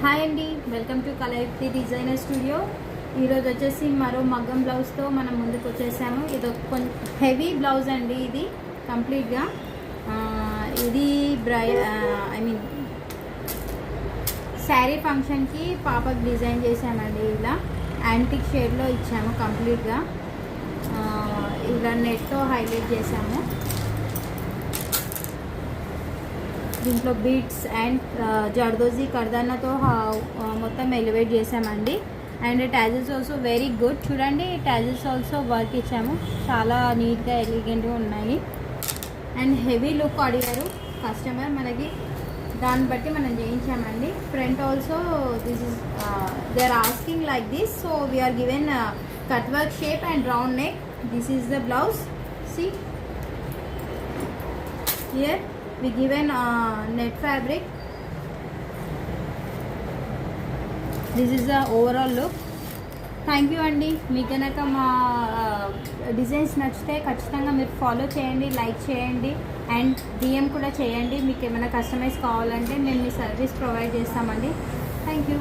Hi అండి, welcome to కలైవ్తి designer studio. ఈరోజు వచ్చేసి మరో మగ్గం బ్లౌజ్తో మనం ముందుకు వచ్చేసాము. ఇది కొంచెం హెవీ బ్లౌజ్ అండి. ఇది కంప్లీట్గా ఇది ఐ మీన్ శారీ ఫంక్షన్కి పాపకు డిజైన్ చేసామండి. ఇలా యాంటిక్ షేడ్లో ఇచ్చాము. కంప్లీట్గా ఇలా నెట్తో హైలైట్ చేసాము. దీంట్లో బీట్స్ అండ్ జర్దోజీ కర్దానాతో మొత్తం ఎలివేట్ చేసామండి. And tassels also very good. చూడండి, టాజిల్స్ ఆల్సో వర్క్ ఇచ్చాము. చాలా నీట్గా ఎలిగెంట్గా ఉన్నాయి. అండ్ హెవీ లుక్ అడిగారు కస్టమర్, మనకి దాన్ని బట్టి మనం చేయించామండి. Front also this is they are asking like this, so we are given cut work shape and round neck. This is the blouse. See here we given net fabric. This is the overall look. Thank you అండి. మీకు కనుక మా designs నచ్చితే ఖచ్చితంగా మీరు follow చేయండి, like చేయండి and DM కూడా చేయండి. మీకు ఏమైనా కస్టమైజ్ కావాలంటే మేము మీ సర్వీస్ ప్రొవైడ్ చేస్తామండి. Thank you.